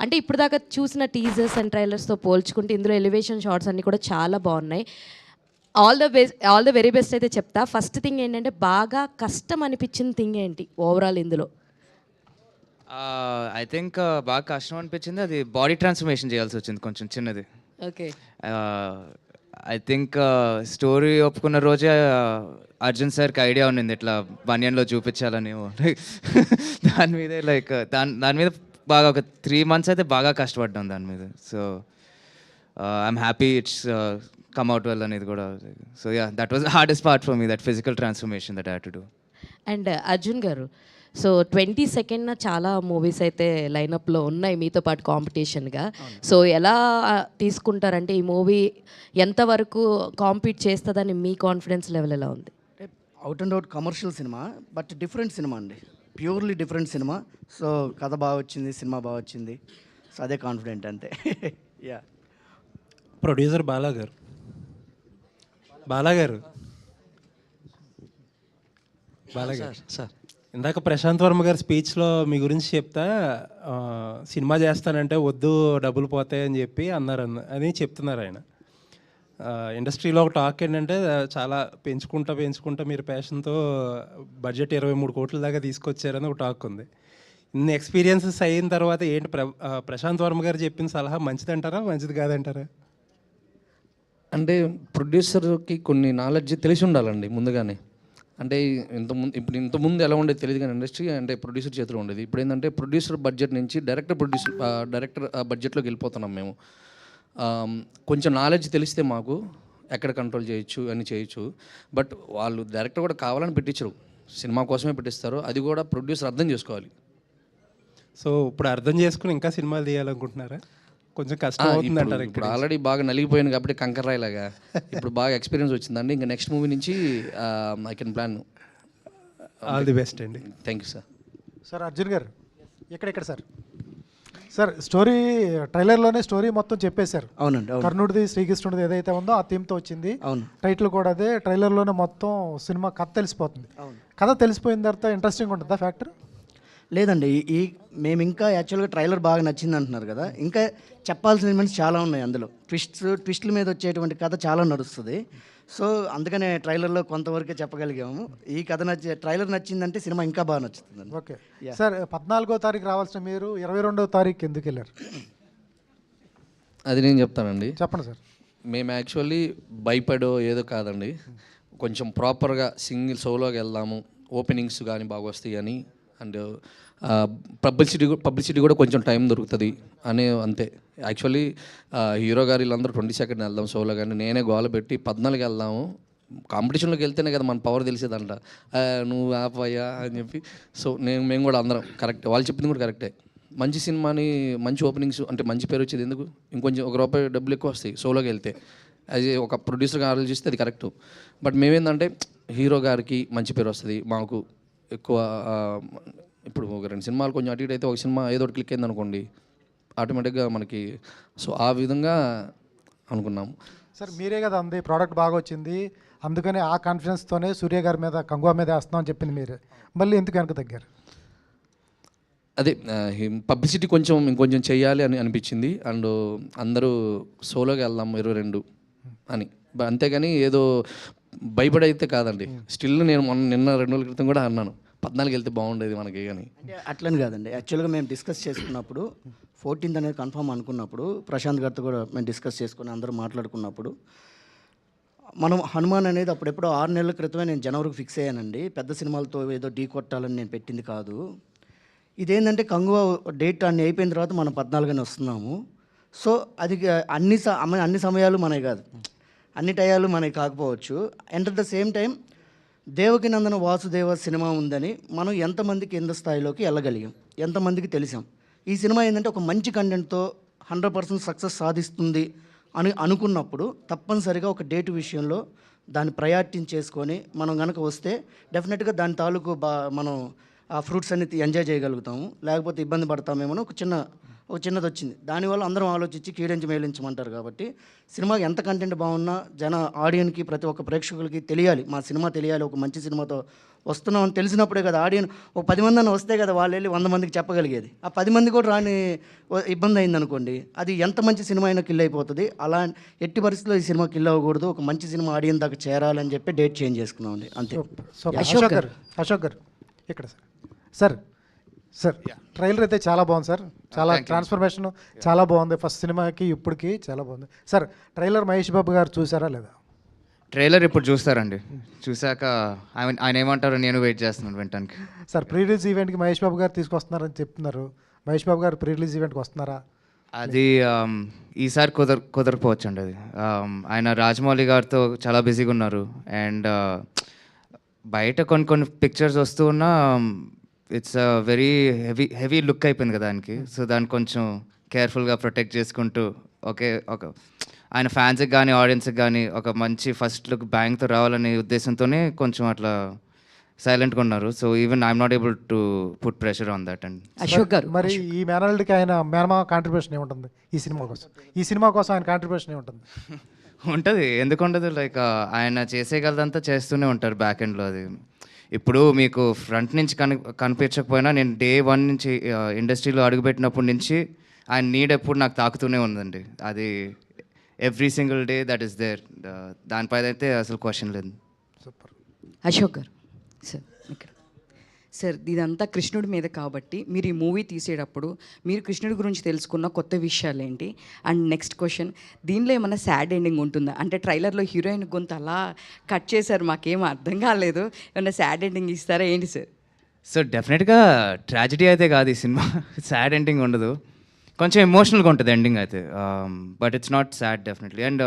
అంటే ఇప్పుడు దాకా చూసిన టీజర్స్ అండ్ ట్రైలర్స్తో పోల్చుకుంటే ఇందులో ఎలివేషన్ షార్ట్స్ అన్నీ కూడా చాలా బాగున్నాయి. ఆల్ ద వెరీ బెస్ట్ అయితే చెప్తా. ఫస్ట్ థింగ్ ఏంటంటే బాగా కష్టం అనిపించిన థింగ్ ఏంటి ఓవరాల్ ఇందులో? ఐ థింక్ బాగా కష్టం అనిపించింది, అది బాడీ ట్రాన్స్ఫర్మేషన్ చేయాల్సి వచ్చింది కొంచెం చిన్నది. ఓకే. ఐ థింక్ స్టోరీ ఒప్పుకున్న రోజే అర్జున్ సార్కి ఐడియా ఉండింది ఇట్లా బనియన్లో చూపించాలని. దాని మీదే దాని మీద బాగా ఒక 3 months అయితే బాగా కష్టపడ్డాం దాని మీద. So I'm happy it's come out well అనేది కూడా. So yeah, that was hardest part for me, that physical transformation that I had to do. And Arjun garu, so 22nd చాలా మూవీస్ అయితే లైనప్లో ఉన్నాయి మీతో పాటు కాంపిటీషన్గా. సో ఎలా తీసుకుంటారంటే ఈ మూవీ ఎంతవరకు కాంపీట్ చేస్తుందని మీ కాన్ఫిడెన్స్ లెవెల్ ఎలా ఉంది? Out and out commercial cinema, but different cinema అండి, ప్యూర్లీ డిఫరెంట్ సినిమా. సో కథ బాగా వచ్చింది, సినిమా బాగా వచ్చింది, సో అదే కాన్ఫిడెంట్ అంతే. యా. ప్రొడ్యూసర్ బాలాగారు బాలాగారు సార్ ఇందాక ప్రశాంత్ వర్మ గారి స్పీచ్లో మీ గురించి చెప్తా, సినిమా చేస్తానంటే వద్దు డబ్బులు పోతాయని చెప్పి అని చెప్తున్నారు ఆయన. ఇండస్ట్రీలో ఒక టాక్ ఏంటంటే చాలా పెంచుకుంటా మీరు ప్యాషన్తో బడ్జెట్ 23 కోట్ల దాకా తీసుకొచ్చారని ఒక టాక్ ఉంది. ఇన్ని ఎక్స్పీరియన్సెస్ అయిన తర్వాత ఏంటి ప్రశాంత్ వర్మ గారు చెప్పిన సలహా మంచిదంటారా, మంచిది కాదంటారా? అంటే ప్రొడ్యూసర్కి కొన్ని నాలెడ్జ్ తెలిసి ఉండాలండి ముందుగానే. అంటే ఇంతకుముందు ఎలా ఉండేది తెలియదు కానీ ఇండస్ట్రీ అంటే ప్రొడ్యూసర్ చేతిలో ఉండేది. ఇప్పుడు ఏంటంటే ప్రొడ్యూసర్ బడ్జెట్ నుంచి డైరెక్టర్ బడ్జెట్లోకి వెళ్ళిపోతున్నాం మేము. కొంచెం నాలెడ్జ్ తెలిస్తే మాకు ఎక్కడ కంట్రోల్ చేయొచ్చు అని చేయొచ్చు. బట్ వాళ్ళు డైరెక్టర్ కూడా కావాలని పెట్టించరు, సినిమా కోసమే పెట్టిస్తారు. అది కూడా ప్రొడ్యూసర్ అర్థం చేసుకోవాలి. సో ఇప్పుడు అర్థం చేసుకుని ఇంకా సినిమాలు తీయాలనుకుంటున్నారా? కొంచెం కష్టం అవుతుంది అంటారు. ఇప్పుడు ఆల్రెడీ బాగా నలిగిపోయాను కాబట్టి కంకర్రాయిలాగా ఇప్పుడు బాగా ఎక్స్పీరియన్స్ వచ్చిందండి. ఇంకా నెక్స్ట్ మూవీ నుంచి I can plan. All the best అండి. Thank you sir. Sir Arjun గారు, ఎక్కడ సార్ స్టోరీ ట్రైలర్లోనే స్టోరీ మొత్తం చెప్పేశారు. అవునండి, అవును. కర్ణుడిది శ్రీకృష్ణుడిది ఏదైతే ఉందో ఆ థీమ్తో వచ్చింది. అవును. టైటిల్ కూడా అదే. ట్రైలర్లోనే మొత్తం సినిమా కథ తెలిసిపోతుంది. కథ తెలిసిపోయిన తర్వాత ఇంట్రెస్టింగ్ ఉంటుందా ఫ్యాక్టర్? లేదండి, మేము ఇంకా యాక్చువల్గా ట్రైలర్ బాగా నచ్చింది అంటున్నారు కదా, ఇంకా చెప్పాల్సిన ఎలిమెంట్స్ చాలా ఉన్నాయి అందులో. ట్విస్ట్ల మీద వచ్చేటువంటి కథ చాలా నడుస్తుంది. సో అందుకనే ట్రైలర్లో కొంతవరకే చెప్పగలిగాము. ఈ కథ ట్రైలర్ నచ్చిందంటే సినిమా ఇంకా బాగా నచ్చుతుంది. ఓకే సార్, 14వ తారీఖు రావాల్సిన మీరు 22వ తారీఖు ఎందుకు వెళ్ళారు? అది నేను చెప్తానండి. చెప్పండి సార్. మేము యాక్చువల్లీ భయపడో ఏదో కాదండి, కొంచెం ప్రాపర్గా సింగిల్ సోలోకి వెళ్దాము, ఓపెనింగ్స్ కానీ బాగా వస్తాయి అని. అండ్ పబ్లిసిటీ కూడా కొంచెం టైం దొరుకుతుంది అనే అంతే. యాక్చువల్లీ హీరో గారు వీళ్ళందరూ 22nd వెళ్దాం సోలో, కానీ నేనే గోల పెట్టి 14కి వెళ్దాము, కాంపిటీషన్లోకి వెళ్తేనే కదా మన పవర్ తెలిసేదంట, నువ్వు ఆపయ్యా అని చెప్పి. సో మేము కూడా అందరం కరెక్ట్, వాళ్ళు చెప్పింది కూడా కరెక్టే. మంచి సినిమాని మంచి ఓపెనింగ్స్ అంటే మంచి పేరు వచ్చేది ఎందుకు, ఇంకొంచెం ₹1 డబ్బులు ఎక్కువ వస్తాయి సోలోకి వెళ్తే. అది ఒక ప్రొడ్యూసర్గా ఆలోచిస్తే అది కరెక్టు. బట్ మేమేందంటే హీరో గారికి మంచి పేరు వస్తుంది, మాకు ఎక్కువ. ఇప్పుడు ఒక 2 సినిమాలు కొంచెం అటు ఇటు అయితే ఒక సినిమా ఏదో ఒకటి క్లిక్ అయింది అనుకోండి, ఆటోమేటిక్గా మనకి. సో ఆ విధంగా అనుకున్నాము. సార్ మీరే కదా అంది ప్రోడక్ట్ బాగా వచ్చింది, అందుకనే ఆ కాన్ఫిడెన్స్తోనే సూర్య గారి మీద కంగువా మీద వేస్తున్నాం అని చెప్పింది మీరే, మళ్ళీ ఎందుకు వెనక తగ్గారు? అదే పబ్లిసిటీ ఇంకొంచెం చెయ్యాలి అని అనిపించింది. అండ్ అందరూ సోలోకి వెళ్దాం 22 అని, అంతేగాని ఏదో భయపడైతే కాదండి. స్టిల్ నేను నిన్న 2 రోజుల క్రితం కూడా అన్నాను 14కి వెళ్తే బాగుండేది మనకి కానీ. అంటే అట్లని కాదండి, యాక్చువల్గా మేము డిస్కస్ చేసుకున్నప్పుడు 14th అనేది కన్ఫర్మ్ అనుకున్నప్పుడు, ప్రశాంత్ గారితో కూడా మేము డిస్కస్ చేసుకుని అందరూ మాట్లాడుకున్నప్పుడు, మనం హనుమాన్ అనేది అప్పుడెప్పుడో 6 నెలల క్రితమే నేను జనవరికి ఫిక్స్ అయ్యానండి. పెద్ద సినిమాలతో ఏదో ఢీ కొట్టాలని నేను పెట్టింది కాదు. ఇదేంటంటే కంగువా డేట్ అన్ని అయిపోయిన తర్వాత మనం 14ని వస్తున్నాము. సో అది అన్ని సమయాలు మనవి కాదు, అన్ని టయాలు మనకి కాకపోవచ్చు. And at the same time Devaki Nandana Vasudeva cinema ఉందని మనం ఎంతమందికి కింద స్థాయిలోకి వెళ్ళగలిగాం, ఎంతమందికి తెలిసాం. ఈ సినిమా ఏంటంటే ఒక మంచి కంటెంట్తో 100% సక్సెస్ సాధిస్తుంది అని అనుకున్నప్పుడు తప్పనిసరిగా ఒక డేట్ విషయంలో దాన్ని ప్రయారిటీ చేసుకొని మనం కనుక వస్తే డెఫినెట్గా దాని తాలూకు మనం ఆ ఫ్రూట్స్ అన్ని ఎంజాయ్ చేయగలుగుతాము. లేకపోతే ఇబ్బంది పడతామేమో ఒక చిన్న ఒక చిన్నది వచ్చింది. దానివల్ల అందరం ఆలోచించి కీడించి మేలించమంటారు కాబట్టి సినిమాకి ఎంత కంటెంట్ బాగున్నా ఆడియన్కి ప్రతి ఒక్క ప్రేక్షకులకి తెలియాలి, మా సినిమా తెలియాలి, ఒక మంచి సినిమాతో వస్తున్నాం అని తెలిసినప్పుడే కదా ఆడియన్ ఒక 10 మంది అని వస్తే కదా వాళ్ళు వెళ్ళి 100 మందికి చెప్పగలిగేది. ఆ 10 మంది కూడా రాని ఇబ్బంది అయిందనుకోండి, అది ఎంత మంచి సినిమా అయినా కిల్ అయిపోతుంది. అలా ఎట్టి పరిస్థితుల్లో ఈ సినిమా కిల్ అవ్వకూడదు, ఒక మంచి సినిమా ఆడియన్ దాకా చేరాలని చెప్పి డేట్ చేంజ్ చేసుకున్నామండి, అంతే. సో అశోక్ గారు ఇక్కడ సార్ ట్రైలర్ అయితే చాలా బాగుంది సార్, చాలా ట్రాన్స్ఫర్మేషన్ చాలా బాగుంది, ఫస్ట్ సినిమాకి ఇప్పటికి చాలా బాగుంది సార్. ట్రైలర్ మహేష్ బాబు గారు చూసారా లేదా? ట్రైలర్ ఇప్పుడు చూస్తారండి, చూశాక ఆయన ఏమంటారో నేను వెయిట్ చేస్తున్నాను వినటానికి. సార్ ప్రీ రిలీజ్ ఈవెంట్కి మహేష్ బాబు గారు తీసుకొస్తున్నారని చెప్తున్నారు, మహేష్ బాబు గారు ప్రీ రిలీజ్ ఈవెంట్కి వస్తున్నారా? అది ఈసారి కుదరకపోవచ్చు అండి. అది ఆయన రాజమౌళి గారితో చాలా బిజీగా ఉన్నారు. అండ్ బయట కొన్ని పిక్చర్స్ వస్తూ ఉన్నా ఇట్స్ వెరీ హెవీ లుక్ అయిపోయింది కదా దానికి. సో దాన్ని కొంచెం కేర్ఫుల్గా ప్రొటెక్ట్ చేసుకుంటూ ఒక ఆయన ఫ్యాన్స్కి కానీ ఆడియన్స్కి కానీ ఒక మంచి ఫస్ట్ లుక్ బ్యాంగ్తో రావాలనే ఉద్దేశంతోనే కొంచెం అట్లా సైలెంట్గా ఉన్నారు. So even I'm not able to put pressure on that. And Ashok garu, మరి ఈ మేనల్డ్కి ఆయన మేనమా కాంట్రిబ్యూషన్ ఏముంటుంది ఈ సినిమా కోసం ఆయన కాంట్రిబ్యూషన్ ఏముంటుంది? ఉంటుంది, ఎందుకు ఉండదు. లైక్ ఆయన చేసేగలదంతా చేస్తూనే ఉంటారు బ్యాక్ ఎండ్లో. అది ఇప్పుడు మీకు ఫ్రంట్ నుంచి కనిపించకపోయినా నేను డే 1 నుంచి ఇండస్ట్రీలో అడుగుపెట్టినప్పటి నుంచి ఆయన నీడ్ ఎప్పుడు నాకు తాకుతూనే ఉందండి. అది every single day that is there. దానిపైన అయితే అసలు క్వశ్చన్ లేదు. సూపర్. అశోక్ గారు సార్ ఇక్కడ. సార్ ఇదంతా కృష్ణుడి మీద కాబట్టి మీరు ఈ మూవీ తీసేటప్పుడు మీరు కృష్ణుడి గురించి తెలుసుకున్న కొత్త విషయాలు ఏంటి? అండ్ నెక్స్ట్ క్వశ్చన్, దీనిలో ఏమైనా సాడ్ ఎండింగ్ ఉంటుందా? అంటే ట్రైలర్లో హీరోయిన్ గొంతు అలా కట్ చేశారు, మాకేం అర్థం కాలేదు, ఏమైనా సాడ్ ఎండింగ్ ఇస్తారా ఏంటి సార్? సో డెఫినెట్గా ట్రాజడీ అయితే కాదు ఈ సినిమా, సాడ్ ఎండింగ్ ఉండదు, కొంచెం ఎమోషనల్గా ఉంటుంది ఎండింగ్ అయితే. But it's not sad definitely. And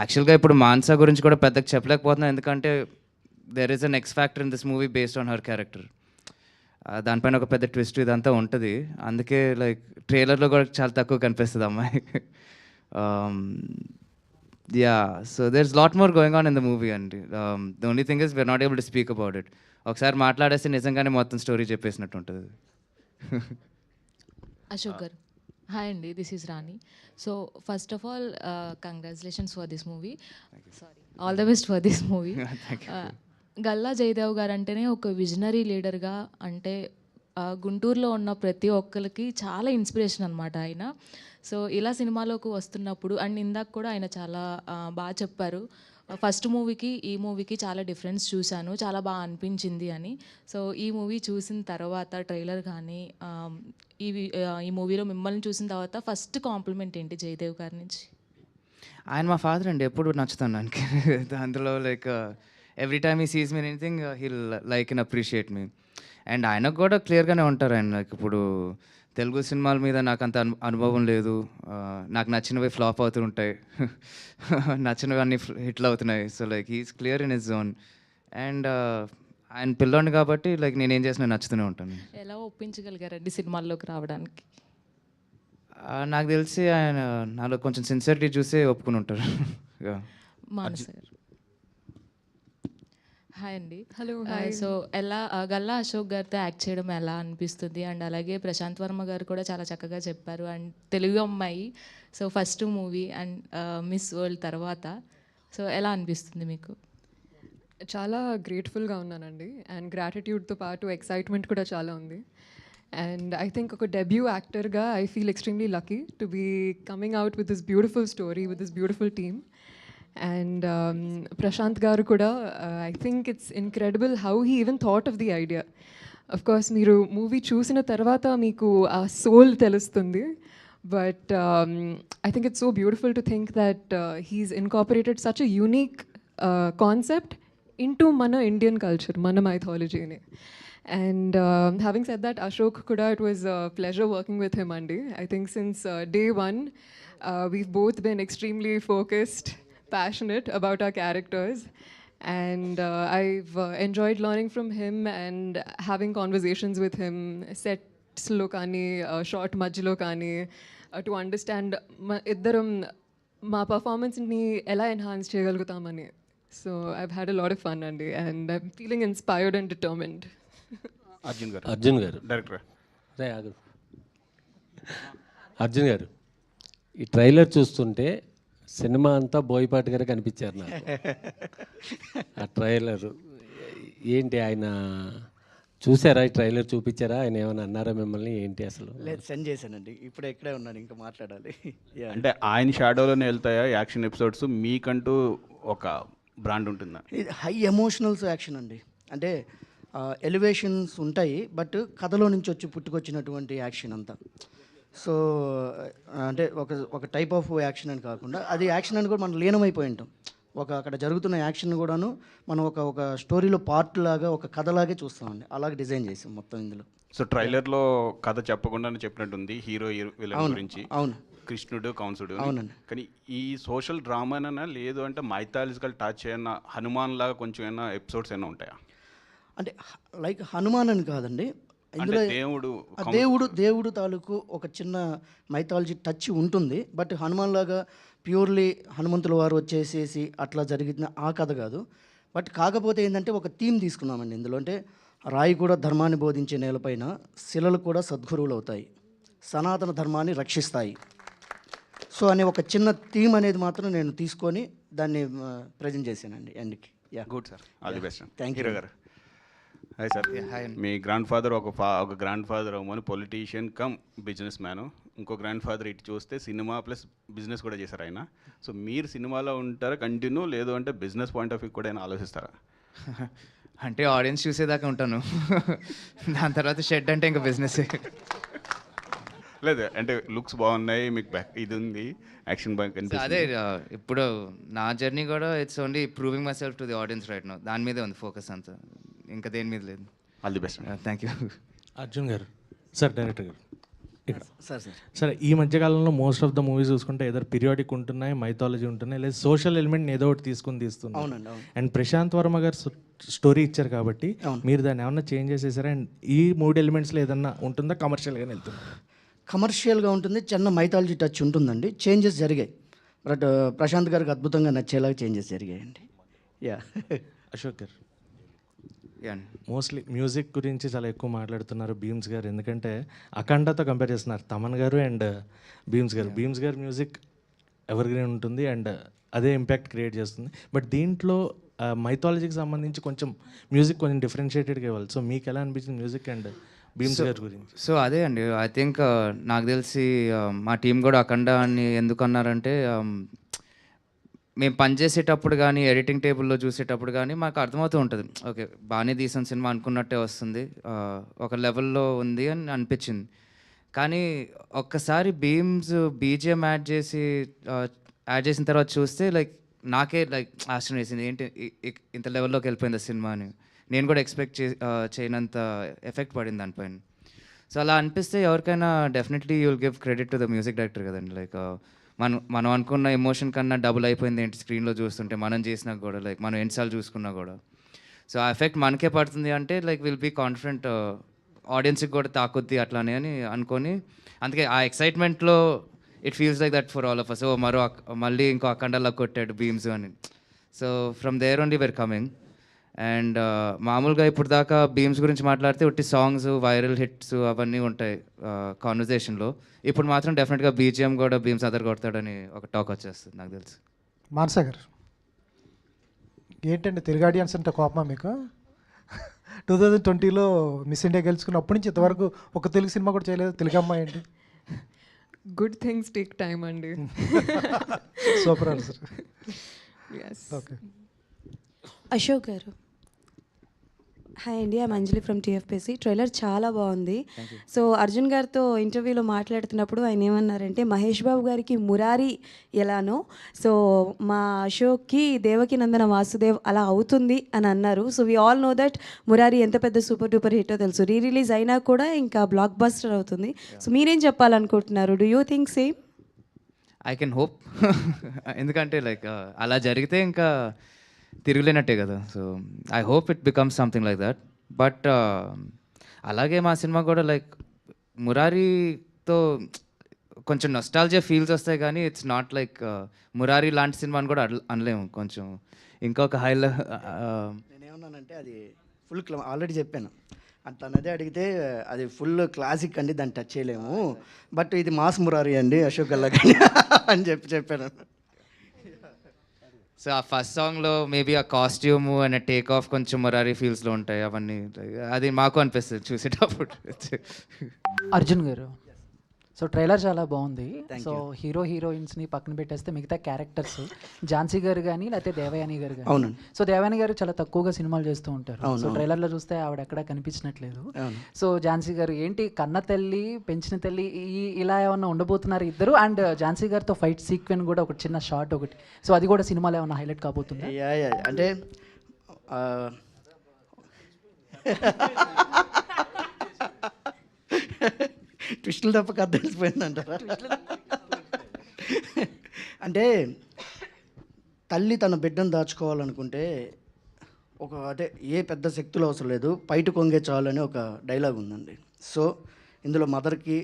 యాక్చువల్గా ఇప్పుడు మాన్సా గురించి కూడా పెద్దగా చెప్పలేకపోతున్నాను, ఎందుకంటే there is an ex factor in this movie based on her character. దానిపైన ఒక పెద్ద ట్విస్ట్ ఇదంతా ఉంటుంది. అందుకే లైక్ ట్రైలర్లో కూడా చాలా తక్కువ కనిపిస్తుంది అమ్మాయి. Yeah, so there is lot more going on in the movie అండి. The only thing is we're not able to speak about it. ఒకసారి మాట్లాడేస్తే నిజంగానే మొత్తం స్టోరీ చెప్పేసినట్టు ఉంటుంది. అశోక్ గారు, హాయ్ అండి, this is Rani. So first of all congratulations for this movie, sorry all the best for this movie. Galla Jayadev garu అంటేనే ఒక visionary లీడర్గా, అంటే గుంటూరులో ఉన్న ప్రతి ఒక్కరికి చాలా ఇన్స్పిరేషన్ అనమాట ఆయన. సో ఇలా సినిమాలోకి వస్తున్నప్పుడు, అండ్ ఇందాక కూడా ఆయన చాలా బాగా చెప్పారు, ఫస్ట్ మూవీకి ఈ మూవీకి చాలా డిఫరెన్స్ చూశాను, చాలా బాగా అనిపించింది అని. సో ఈ మూవీ చూసిన తర్వాత ట్రైలర్ కానీ ఈ మూవీలో మిమ్మల్ని చూసిన తర్వాత ఫస్ట్ కాంప్లిమెంట్ ఏంటి జయదేవ్ గారి నుంచి? ఆయన మా ఫాదర్ అండి, ఎప్పుడు నచ్చుతాను దానికి. అందులో like every time he sees me anything he'll like and appreciate me. And ఆయనకు కూడా క్లియర్గానే ఉంటారు ఆయన. లైక్ ఇప్పుడు తెలుగు సినిమాల మీద నాకు అంత అనుభవం లేదు, నాకు నచ్చినవి ఫ్లాప్ అవుతూ ఉంటాయి, నచ్చినవి అన్నీ హిట్లు అవుతున్నాయి. So like he's clear in his zone. And ఆయన పిల్లోని కాబట్టి లైక్ నేనేం చేసినా నచ్చుతూనే ఉంటాను. ఎలా ఒప్పించగలిగారండి సినిమాల్లోకి రావడానికి? నాకు తెలిసి ఆయన నాలో కొంచెం సిన్సియరిటీ చూసి ఒప్పుకుని ఉంటారు. మానస గారు, హాయ్ అండి. హలో. సో ఎలా గల్లా అశోక్ గారితో యాక్ట్ చేయడం ఎలా అనిపిస్తుంది? అండ్ అలాగే ప్రశాంత్ వర్మ గారు కూడా చాలా చక్కగా చెప్పారు, అండ్ తెలుగు అమ్మాయి, so first movie and miss world తర్వాత, సో ఎలా అనిపిస్తుంది మీకు? చాలా గ్రేట్ఫుల్గా ఉన్నానండి, అండ్ గ్రాటిట్యూడ్తో పాటు ఎక్సైట్మెంట్ కూడా చాలా ఉంది. అండ్ ఐ థింక్ ఒక డెబ్యూ యాక్టర్గా I feel extremely lucky to be coming out with this beautiful story with this beautiful team. And Prashanth garu కూడా I think it's incredible how he even thought of the idea. Of course మీరు movie చూసిన తర్వాత మీకు ఆ soul తెలుస్తుంది, but I think it's so beautiful to think that he's incorporated such a unique concept into మన Indian culture, మన మైథాలజీని. And having said that, Ashok kuda, it was a pleasure working with him, Andy. I think since day one, we've both been extremely focused, passionate about our characters. And I've enjoyed learning from him and having conversations with him, sets lo kani, short majlo kani, to understand iddaram ma performance ni ela enhance cheyagalgutamani. So I've had a lot of fun, Andy, and I'm feeling inspired and determined. Arjun గారు director. Arjun గారు, ఈ trailer చూస్తుంటే cinema అంతా బోయపాటి గారే కనిపించారు నాకు. ఆ trailer ఏంటి, ఆయన చూసారా? ఈ ట్రైలర్ చూపించారా? ఆయన ఏమైనా అన్నారా మిమ్మల్ని? ఏంటి అసలు? లేదు, సెండ్ చేశానండి. ఇప్పుడే ఇక్కడే ఉన్నాను, ఇంకా మాట్లాడాలి. Yeah. అంటే ఆయన షాడోలోనే వెళ్తాయా యాక్షన్ ఎపిసోడ్స్? మీకంటూ ఒక బ్రాండ్ ఉంటుందా? ఇది హై ఎమోషనల్స్ యాక్షన్ అండి. అంటే ఎలివేషన్స్ ఉంటాయి, బట్ కథలో నుంచి వచ్చి పుట్టుకొచ్చినటువంటి యాక్షన్ అంతా. సో అంటే ఒక టైప్ ఆఫ్ యాక్షన్ అని కాకుండా అది యాక్షన్ అని కూడా మనం లీనమైపోయి ఉంటాం. అక్కడ జరుగుతున్న యాక్షన్ కూడాను మనం ఒక స్టోరీలో పార్ట్ లాగా, ఒక కథలాగే చూస్తామండి. అలాగే డిజైన్ చేసాం మొత్తం ఇందులో. సో ట్రైలర్లో కథ చెప్పకుండానే చెప్పినట్టుంది హీరో విలన్ గురించి. అవును, కృష్ణుడు కంసుడు. అవునండి. కానీ ఈ సోషల్ డ్రామానైనా లేదు అంటే మైథాలజికల్ టచ్ అయినా హనుమాన్ లాగా కొంచెం ఏమైనా ఎపిసోడ్స్ అయినా ఉంటాయా? అంటే లైక్ హనుమాన్ అని కాదండి, ఇందులో అంటే దేవుడు తాలూకు ఒక చిన్న మైథాలజీ టచ్ ఉంటుంది. బట్ హనుమాన్ లాగా ప్యూర్లీ హనుమంతుల వారు వచ్చేసేసి అట్లా జరిగిన ఆ కథ కాదు. బట్ కాకపోతే ఏంటంటే ఒక థీమ్ తీసుకున్నామండి ఇందులో. అంటే రాయి కూడా ధర్మాన్ని బోధించే నేలపైన శిలలు కూడా సద్గురువులు అవుతాయి, సనాతన ధర్మాన్ని రక్షిస్తాయి. సో అనే ఒక చిన్న థీమ్ అనేది మాత్రం నేను తీసుకొని దాన్ని ప్రజెంట్ చేశానండి ఎండ్కి. Yeah, good sir, all the best. Thank you hero గారు. Hi sir. మీ గ్రాండ్ ఫాదర్ ఒక గ్రాండ్ ఫాదర్ అవ్వమని పొలిటీషియన్ కమ్ బిజినెస్ మ్యాన్, ఇంకో గ్రాండ్ ఫాదర్ ఇటు చూస్తే సినిమా ప్లస్ బిజినెస్ కూడా చేశారు ఆయన. సో మీరు సినిమాలో ఉంటారా కంటిన్యూ, లేదు అంటే బిజినెస్ పాయింట్ ఆఫ్ వ్యూ కూడా అయినా ఆలోచిస్తారా? అంటే ఆడియన్స్ చూసేదాకా ఉంటాను, దాని తర్వాత షెడ్ అంటే ఇంకా బిజినెస్. లేదు అంటే లుక్స్ బాగున్నాయి, మీకు ఇది ఉంది, యాక్షన్ బాగా అదే కనిపిస్తుంది. ఇప్పుడు నా జర్నీ కూడా it's only proving myself to the audience right now. దాని మీదే ఉంది ఫోకస్ అంతా, ఇంకా దేని మీద లేదు. All the best. Thank you. Arjun garu, sir director గారు ఇక్కడ సార్. సరే, ఈ మధ్యకాలంలో మోస్ట్ ఆఫ్ ద మూవీస్ చూసుకుంటే ఏదో పీరియాడిక్ ఉంటున్నాయి, మైథాలజీ ఉంటున్నాయి, లేదా సోషల్ ఎలిమెంట్ ఏదో ఒకటి తీస్తున్నారు. అవునండి, అవును. అండ్ ప్రశాంత్ వర్మ గారు స్టోరీ ఇచ్చారు కాబట్టి మీరు దాన్ని ఏమన్నా చేంజ్ చేసేసారా? అండ్ ఈ 3 ఎలిమెంట్స్లో ఏదన్నా ఉంటుందా? కమర్షియల్గానే వెళ్తుంది? కమర్షియల్గా ఉంటుంది, చిన్న మైథాలజీ టచ్ ఉంటుందండి. చేంజెస్ జరిగాయి, బట్ ప్రశాంత్ గారికి అద్భుతంగా నచ్చేలాగా చేంజెస్ జరిగాయండి. Yeah. Ashok garu, yeah, mostly music గురించి చాలా ఎక్కువ మాట్లాడుతున్నారు భీమ్స్ గారు, ఎందుకంటే అఖండతో కంపేర్ చేస్తున్నారు తమన్ గారు అండ్ భీమ్స్ గారు. భీమ్స్ గారు మ్యూజిక్ ఎవర్ గ్రీన్ ఉంటుంది అండ్ అదే ఇంపాక్ట్ క్రియేట్ చేస్తుంది. బట్ దీంట్లో మైథాలజీకి సంబంధించి కొంచెం మ్యూజిక్ కొంచెం డిఫరెన్షియేటెడ్గా ఇవ్వాలి. సో మీకు ఎలా అనిపించింది మ్యూజిక్ అండ్ భీమ్స్ గారి గురించి? సో అదే అండి, ఐ థింక్ నాకు తెలిసి మా టీం కూడా అఖండ అని ఎందుకు అన్నారంటే, మేము పనిచేసేటప్పుడు కానీ ఎడిటింగ్ టేబుల్లో చూసేటప్పుడు కానీ మాకు అర్థమవుతూ ఉంటుంది, ఓకే బాగానే తీసిన సినిమా అనుకున్నట్టే వస్తుంది, ఒక లెవెల్లో ఉంది అని అనిపించింది. కానీ ఒక్కసారి బీమ్స్ బీజిఎం యాడ్ చేసిన తర్వాత చూస్తే నాకే ఆశ్చర్యం వేసింది, ఏంటి ఇంత లెవెల్లోకి వెళ్ళిపోయింది ఆ సినిమా అని. నేను కూడా ఎక్స్పెక్ట్ చేయనంత ఎఫెక్ట్ పడింది దానిపైన. సో అలా అనిపిస్తే ఎవరికైనా definitely you will give credit to the music director కదండి. మనం అనుకున్న ఎమోషన్ కన్నా డబుల్ అయిపోయింది ఏంటి స్క్రీన్లో చూస్తుంటే, మనం చేసినా కూడా మనం ఎన్నిసార్లు చూసుకున్నా కూడా. సో ఆ ఎఫెక్ట్ మనకే పడుతుంది అంటే విల్ బీ కాన్ఫిడెంట్, ఆడియన్స్కి కూడా తాకొద్ది అట్లానే అని అనుకొని, అందుకే ఆ ఎక్సైట్మెంట్లో it feels like that for all of us. మళ్ళీ ఇంకో అఖండలా కొట్టాడు బీమ్స్ అని. So from there only we're coming. And మామూలుగా ఇప్పుడు దాకా బీమ్స్ గురించి మాట్లాడితే ఒట్టి సాంగ్స్, వైరల్ హిట్స్ అవన్నీ ఉంటాయి కాన్వర్జేషన్లో. ఇప్పుడు మాత్రం డెఫినెట్గా బీజిఎం కూడా బీమ్స్ అదర్ కొడతాడని ఒక టాక్ వచ్చేస్తుంది నాకు తెలుసు. మానస గారు, ఏంటండి తెలుగు ఆడియన్స్ అంటే కోపమా మీకు? 2020లో మిస్ ఇండియా గెలుచుకున్న అప్పటి నుంచి ఇంతవరకు ఒక తెలుగు సినిమా కూడా చేయలేదు. తెలుగు అమ్మాయి ఏంటి? గుడ్ థింగ్స్ టేక్ టైమ్ అండి. Super answer. Okay. Ashok garu, hi అండి, I'm Anjali from TFPC. Trailer చాలా బాగుంది. సో అర్జున్ గారితో ఇంటర్వ్యూలో మాట్లాడుతున్నప్పుడు ఆయన ఏమన్నారంటే, మహేష్ బాబు గారికి మురారి ఎలానో సో మా అశోక్కి దేవకి నందన వాసుదేవ్ అలా అవుతుంది అని అన్నారు. So we all know that Murari ఎంత పెద్ద సూపర్ డూపర్ హిట్టో తెలుసు. రిలీజ్ అయినా కూడా ఇంకా బ్లాక్ బస్టర్ అవుతుంది. సో మీరేం చెప్పాలనుకుంటున్నారు? Do you think same? I can hope. ఎందుకంటే అలా జరిగితే ఇంకా తిరగలేనట్టే కదా. So I hope it becomes something like that. But అలాగే మా సినిమా కూడా మురారీతో కొంచెం నొస్టాల్జియా ఫీల్స్ వస్తాయి, కానీ ఇట్స్ నాట్ మురారి లాంటి సినిమా అని కూడా అనలేము. కొంచెం ఇంకొక నేనేమన్నానంటే అది ఫుల్ ఆల్రెడీ చెప్పాను, తనదే అడిగితే అది ఫుల్ క్లాసిక్ అండి, దాన్ని టచ్ చేయలేము, బట్ ఇది మాస్ మురారి అండి అశోక్ గల్లా అని చెప్పాను. సో ఆ ఫస్ట్ సాంగ్లో మేబీ ఆ కాస్ట్యూమ్ అండ్ టేక్ ఆఫ్ కొంచెం మొరారీ ఫీల్స్లో ఉంటాయి అవన్నీ. అది మాకు అనిపిస్తుంది చూసేటప్పుడు. అర్జున్ గారు, సో ట్రైలర్ చాలా బాగుంది. సో హీరో హీరోయిన్స్ని పక్కన పెట్టేస్తే మిగతా క్యారెక్టర్స్ ఝాన్సీ గారు కానీ లేకపోతే దేవయాని గారు కానీ, సో దేవయాని గారు చాలా తక్కువగా సినిమాలు చేస్తూ ఉంటారు. సో ట్రైలర్లో చూస్తే ఆవిడ ఎక్కడ కనిపించినట్లేదు. సో ఝాన్సీ గారు ఏంటి కన్న తల్లి పెంచిన తల్లి ఇలా ఏమన్నా ఉండబోతున్నారు ఇద్దరు, అండ్ ఝాన్సీ గారితో ఫైట్ సీక్వెన్స్ కూడా ఒక చిన్న షార్ట్ ఒకటి, సో అది కూడా సినిమాలో ఏమన్నా హైలైట్ కాబోతుంది. అంటే ట్విస్టులు తప్ప కథ తెలిసిపోయిందంటారా? అంటే తల్లి తన బిడ్డను దాచుకోవాలనుకుంటే అదే ఏ పెద్ద శక్తులు అవసరం లేదు, పైట కొంగే చాలు అని ఒక డైలాగ్ ఉందండి. సో ఇందులో మదర్కి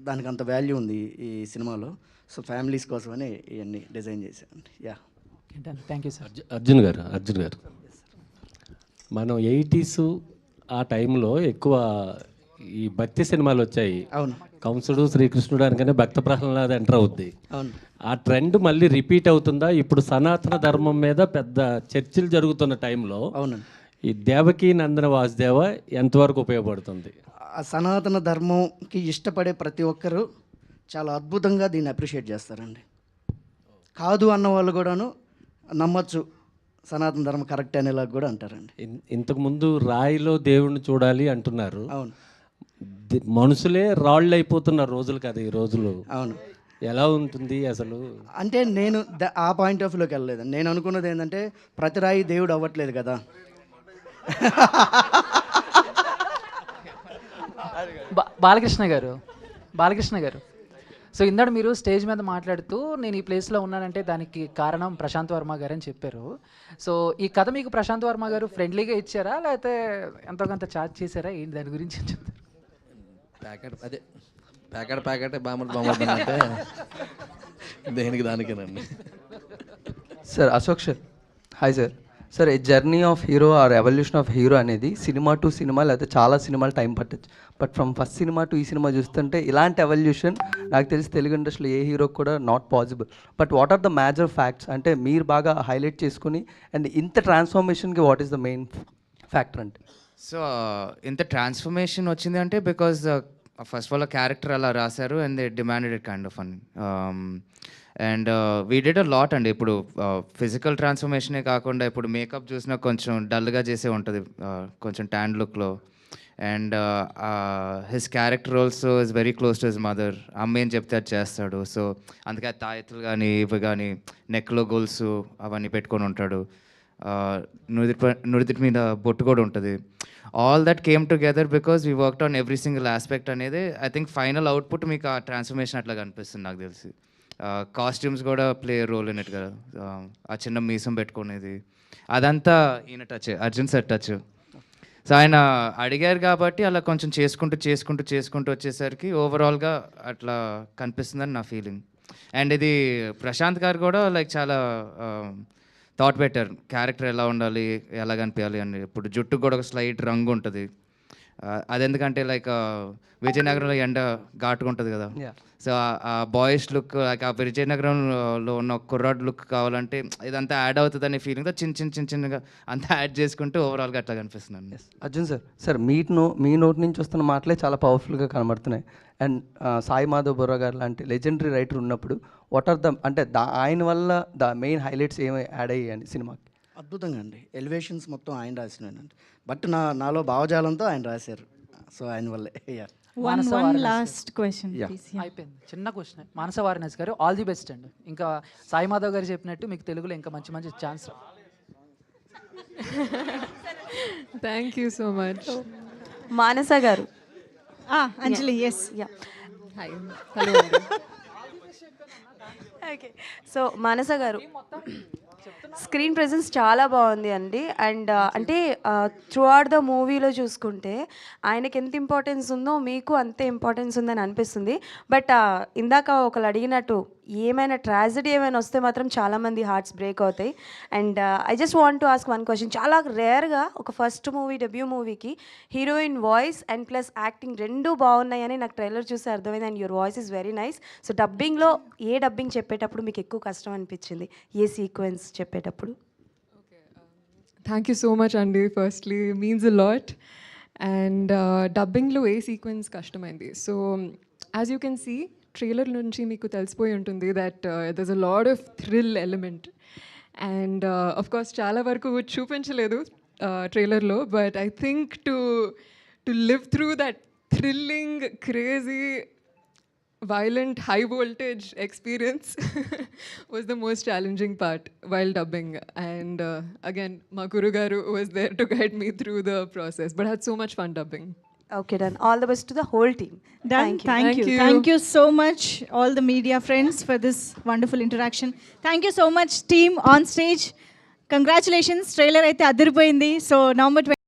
దానికి అంత వాల్యూ ఉంది ఈ సినిమాలో. సో ఫ్యామిలీస్ కోసమని ఇవన్నీ డిజైన్ చేశానండి. Yeah, thank you sir. Arjun గారు మనం 80s ఆ టైంలో ఎక్కువ ఈ భక్తి సినిమాలు వచ్చాయి. అవును, కంసుడు శ్రీకృష్ణుడు అనగానే భక్త ప్రహ్లాద ఎంటర్ అవుద్ది. అవును, ఆ ట్రెండ్ మళ్ళీ రిపీట్ అవుతుందా? ఇప్పుడు సనాతన ధర్మం మీద పెద్ద చర్చలు జరుగుతున్న టైంలో అవునండి, ఈ దేవకీ నందన వాసుదేవ ఎంతవరకు ఉపయోగపడుతుంది? ఆ సనాతన ధర్మంకి ఇష్టపడే ప్రతి ఒక్కరూ చాలా అద్భుతంగా దీన్ని అప్రిషియేట్ చేస్తారండి. కాదు అన్న వాళ్ళు కూడాను నమ్మచ్చు, సనాతన ధర్మం కరెక్ట్ అనేలాగా కూడా అంటారండి. ఇంతకుముందు రాయిలో దేవుణ్ణి చూడాలి అంటున్నారు. అవును, మనుషులే రాళ్ళు అయిపోతున్న రోజులు కదా ఈ రోజులు. అవును, ఎలా ఉంటుంది అసలు? అంటే నేను ఆ పాయింట్ ఆఫ్ వ్యూలోకి వెళ్ళలేదు. నేను అనుకున్నది ఏంటంటే ప్రతి రాయి దేవుడు అవ్వట్లేదు కదా. బాలకృష్ణ గారు, సో ఇందాక మీరు స్టేజ్ మీద మాట్లాడుతూ నేను ఈ ప్లేస్లో ఉన్నానంటే దానికి కారణం ప్రశాంత్ వర్మ గారు అని చెప్పారు. సో ఈ కథ మీకు ప్రశాంత్ వర్మ గారు ఫ్రెండ్లీగా ఇచ్చారా లేకపోతే ఎంతో కొంత ఛార్జ్ చేశారా, ఏంటి దాని గురించి చెప్తారు? ప్యాకెట్ బామర్ అంటే దేనికి దానికేనండి. Sir Ashok sir, hi sir. Sir a journey of hero or evolution of hero అనేది సినిమా టు సినిమా లేకపోతే చాలా సినిమాలు టైం పట్టచ్చు. బట్ ఫ్రమ్ ఫస్ట్ సినిమా టు ఈ సినిమా చూస్తుంటే ఇలాంటి ఎవల్యూషన్ నాకు తెలిసి తెలుగు ఇండస్ట్రీలో ఏ హీరోకి కూడా not possible. But what are the major facts అంటే మీరు బాగా హైలైట్ చేసుకుని అండ్ ఇంత ట్రాన్స్ఫర్మేషన్కి what is the main factor అంటే? సో ఇంత ట్రాన్స్ఫర్మేషన్ వచ్చింది అంటే because first of all character అలా రాశారు and they demanded it kind of అని. And we did a lot అండి. ఇప్పుడు ఫిజికల్ ట్రాన్స్ఫర్మేషనే కాకుండా ఇప్పుడు మేకప్ చూసినా కొంచెం డల్గా చేసే ఉంటుంది, కొంచెం ట్యాన్ లుక్లో. And his character also is very close to his mother. అమ్మ ఏం చెప్తే అది చేస్తాడు. సో అందుకే తాయెత్తులు కానీ ఇవి కానీ నెక్లో గోల్స్ అవన్నీ పెట్టుకొని ఉంటాడు. నుడితి మీద బొట్టు కూడా ఉంటుంది. All that came together because we worked on every single aspect అనేది. ఐ థింక్ ఫైనల్ అవుట్పుట్ మీకు ఆ ట్రాన్స్ఫర్మేషన్ అట్లా కనిపిస్తుంది నాకు తెలిసి. కాస్ట్యూమ్స్ కూడా ప్లే రోల్ ఇన్ ఇట్ కదా. ఆ చిన్న మీసం పెట్టుకునేది అదంతా ఈయన touch, Arjun sir touch. So ఆయన అడిగారు కాబట్టి అలా కొంచెం చేసుకుంటూ వచ్చేసరికి ఓవరాల్గా అట్లా కనిపిస్తుందని నా ఫీలింగ్. అండ్ ఇది ప్రశాంత్ గారు కూడా లైక్ చాలా థాట్ పెట్టారు క్యారెక్టర్ ఎలా ఉండాలి, ఎలా కనిపించాలి అని. ఇప్పుడు జుట్టుకు కూడా ఒక స్లైట్ రంగు ఉంటుంది. అదెందుకంటే లైక్ విజయనగరంలో ఎండ ఘాటుగా ఉంటుంది కదా. సో ఆ బాయ్స్ లుక్ లైక్ ఆ విజయనగరంలో ఉన్న కుర్రాడ్ లుక్ కావాలంటే ఇదంతా యాడ్ అవుతుంది అనే ఫీలింగ్తో చిన్నగా అంతా యాడ్ చేసుకుంటూ ఓవరాల్గా అట్లా కనిపిస్తుంది. అర్జున్ సార్ మీ నోటి నుంచి వస్తున్న మాటలే చాలా పవర్ఫుల్గా కనబడుతున్నాయి. అండ్ సాయి మాధవ్ బొర్రా గారు లాంటి లెజెండరీ రైటర్ ఉన్నప్పుడు వాట్ ఆర్ ద అంటే ఆయన వల్ల ద మెయిన్ హైలైట్స్ ఏమి యాడ్ అయ్యాయండి సినిమాకి? అద్భుతంగా అండి, ఎలివేషన్స్ మొత్తం ఆయన రాసినానండి. బట్ నాలో భావజాలంతో ఆయన రాశారు. సో ఆయన వల్లే. లాస్ట్ క్వశ్చన్ అయిపోయింది, చిన్న క్వశ్చన్. మానస వారణాసి గారు, ఆల్ ది బెస్ట్ అండి. ఇంకా సాయి మాధవ్ గారు చెప్పినట్టు మీకు తెలుగులో ఇంకా మంచి chance. Thank you so much. Manasa గారు, Anjali, yes, hi, hello. Okay, so Manasa గారు, స్క్రీన్ ప్రెజెన్స్ చాలా బాగుంది అండి. అండ్ అంటే త్రూ అవుట్ ద మూవీలో చూసుకుంటే ఆయనకి ఎంత ఇంపార్టెన్స్ ఉందో మీకు అంతే ఇంపార్టెన్స్ ఉందని అనిపిస్తుంది. బట్ ఇందాక ఒకళ్ళు అడిగినట్టు ఏమైనా ట్రాజడీ ఏమైనా వస్తే మాత్రం చాలామంది హార్ట్స్ బ్రేక్ అవుతాయి. And I just want to ask one question. చాలా రేర్గా ఒక ఫస్ట్ మూవీ డెబ్యూ మూవీకి heroine voice and plus acting రెండూ బాగున్నాయని నాకు ట్రైలర్ చూసి అర్థమైంది. And your voice is very nice. So డబ్బింగ్లో ఏ డబ్బింగ్ చెప్పేటప్పుడు మీకు ఎక్కువ కష్టం అనిపించింది, ఏ సీక్వెన్స్ చెప్పేటప్పుడు? థ్యాంక్ యూ సో మచ్ అండి. Firstly means a lot. And డబ్బింగ్లో ఏ సీక్వెన్స్ కష్టమైంది. So as you can see trailer నుంచి మీకు తెలిసిపోయి ఉంటుంది that దర్స్ a lot of thrill element. And of course చాలా వరకు చూపించలేదు ట్రైలర్లో, but I think to live through that thrilling crazy violent high voltage experience was the most challenging part while dubbing. And again ma guru garu was there to guide me through the process, but I had so much fun dubbing. Okay, done. All the best to the whole team. Done. Thank you. Thank you so much, all the media friends, for this wonderful interaction. Thank you so much, team on stage. Congratulations. Trailer aithe adiripoyindi. So November